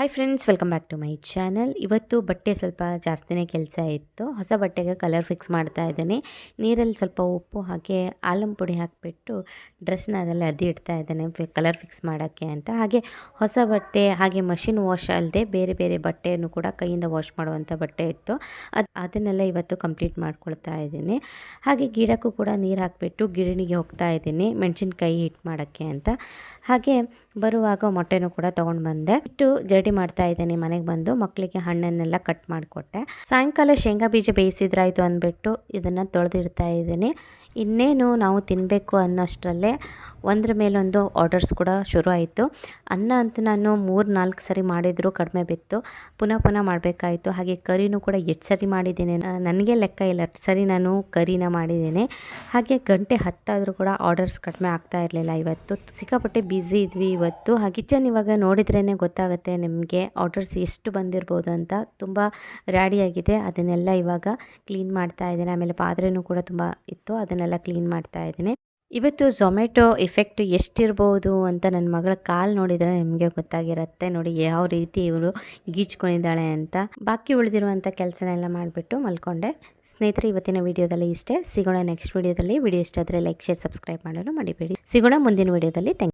Hi friends, welcome back to my channel. ಇವತ್ತು ಬಟ್ಟೆ ಸ್ವಲ್ಪ ಜಾಸ್ತಿನೇ ಕೆಲಸ ಇತ್ತು. ಹೊಸ ಬಟ್ಟೆಗೆ ಕಲರ್ ಫಿಕ್ಸ್ ಮಾಡ್ತಾ ಇದ್ದೀನಿ. ನೀರಲ್ಲಿ ಸ್ವಲ್ಪ ಉಪ್ಪು ಹಾಕಿ ಆಲಂ ಪುಡಿ ಹಾಕಿಬಿಟ್ಟು ಡ್ರೆಸ್ನ ಅದರಲ್ಲಿ ಅದ್ದಿ ಇಡ್ತಾ ಇದ್ದೇನೆ ಕಲರ್ ಫಿಕ್ಸ್ ಮಾಡೋಕ್ಕೆ ಅಂತ. ಹಾಗೆ ಹೊಸ ಬಟ್ಟೆ ಹಾಗೆ ಮಷಿನ್ ವಾಶ್ ಅಲ್ಲದೆ ಬೇರೆ ಬೇರೆ ಬಟ್ಟೆಯನ್ನು ಕೂಡ ಕೈಯಿಂದ ವಾಶ್ ಮಾಡುವಂಥ ಬಟ್ಟೆ ಇತ್ತು. ಅದನ್ನೆಲ್ಲ ಇವತ್ತು ಕಂಪ್ಲೀಟ್ ಮಾಡ್ಕೊಳ್ತಾ ಇದ್ದೀನಿ. ಹಾಗೆ ಗಿಡಕ್ಕೂ ಕೂಡ ನೀರು ಹಾಕಿಬಿಟ್ಟು ಗಿರಣಿಗೆ ಹೋಗ್ತಾ ಇದ್ದೀನಿ ಮೆಣಸಿನ್ಕಾಯಿ ಹಿಟ್ಟು ಮಾಡೋಕ್ಕೆ ಅಂತ. ಹಾಗೆ ಬರುವಾಗ ಮೊಟ್ಟೆನೂ ಕೂಡ ತೊಗೊಂಡು ಬಂದೆ. ಇಟ್ಟು ಜಡಿ ಮಾಡ್ತಾ ಇದ್ದೀನಿ. ಮನೆಗೆ ಬಂದು ಮಕ್ಕಳಿಗೆ ಹಣ್ಣನ್ನೆಲ್ಲ ಕಟ್ ಮಾಡಿಕೊಟ್ಟೆ. ಸಾಯಂಕಾಲ ಶೇಂಗಾ ಬೀಜ ಬೇಯಿಸಿದ್ರಾಯ್ತು ಅಂದ್ಬಿಟ್ಟು ಇದನ್ನು ತೊಳೆದಿಡ್ತಾ ಇದ್ದೀನಿ. ಇನ್ನೇನು ನಾವು ತಿನ್ನಬೇಕು ಅನ್ನೋಷ್ಟರಲ್ಲೇ ಒಂದ್ರ ಮೇಲೊಂದು ಆರ್ಡರ್ಸ್ ಕೂಡ ಶುರು ಆಯಿತು. ಅನ್ನ ಅಂತೂ ನಾನು 3-4 ಸರಿ ಮಾಡಿದರೂ ಕಡಿಮೆ ಬಿತ್ತು. ಪುನಃ ಮಾಡಬೇಕಾಯಿತು. ಹಾಗೆ ಕರಿನೂ ಕೂಡ ಎಷ್ಟು ಸರಿ ಮಾಡಿದ್ದೀನಿ ನನಗೆ ಲೆಕ್ಕ ಇಲ್ಲ, ಸರಿ ನಾನು ಕರಿನ ಮಾಡಿದ್ದೀನಿ. ಹಾಗೆ ಗಂಟೆ 10 ಆದರೂ ಕೂಡ ಆರ್ಡರ್ಸ್ ಕಡಿಮೆ ಆಗ್ತಾ ಇರಲಿಲ್ಲ. ಇವತ್ತು ಸಿಕ್ಕಾಪಟ್ಟೆ ಬ್ಯುಸಿ ಇದ್ವಿ ಇವತ್ತು. ಹಾಗೆ ಕಿಚನ್ ಇವಾಗ ನೋಡಿದ್ರೇ ಗೊತ್ತಾಗುತ್ತೆ ನಿಮಗೆ ಆರ್ಡರ್ಸ್ ಎಷ್ಟು ಬಂದಿರ್ಬೋದು ಅಂತ. ತುಂಬ ರ್ಯಾಡಿಯಾಗಿದೆ. ಅದನ್ನೆಲ್ಲ ಇವಾಗ ಕ್ಲೀನ್ ಮಾಡ್ತಾ ಇದ್ದೀನಿ. ಆಮೇಲೆ ಪಾತ್ರೆನೂ ಕೂಡ ತುಂಬ ಇತ್ತು, ಅದನ್ನೆಲ್ಲ ಕ್ಲೀನ್ ಮಾಡ್ತಾ ಇದ್ದೀನಿ. ಇವತ್ತು ಝೊಮ್ಯಾಟೊ ಎಫೆಕ್ಟ್ ಎಷ್ಟಿರ್ಬೋದು ಅಂತ ನನ್ನ ಮಗಳ ಕಾಲು ನೋಡಿದರೆ ನಿಮಗೆ ಗೊತ್ತಾಗಿರುತ್ತೆ. ನೋಡಿ ಯಾವ ರೀತಿ ಇವರು ಗೀಚ್ಕೊಂಡಿದ್ದಾಳೆ ಅಂತ. ಬಾಕಿ ಉಳಿದಿರುವಂಥ ಕೆಲಸನೆಲ್ಲ ಮಾಡಿಬಿಟ್ಟು ಮಲ್ಕೊಂಡೆ. ಸ್ನೇಹಿತರೆ, ಇವತ್ತಿನ ವಿಡಿಯೋದಲ್ಲಿ ಇಷ್ಟೇ. ಸಿಗೋಣ ನೆಕ್ಸ್ಟ್ ವಿಡಿಯೋದಲ್ಲಿ. ವಿಡಿಯೋ ಇಷ್ಟ ಆದರೆ ಲೈಕ್, ಶೇರ್, ಸಬ್ಸ್ಕ್ರೈಬ್ ಮಾಡಲು ಮರಿಬೇಡಿ. ಸಿಗೋಣ ಮುಂದಿನ ವಿಡಿಯೋದಲ್ಲಿ. Thank you.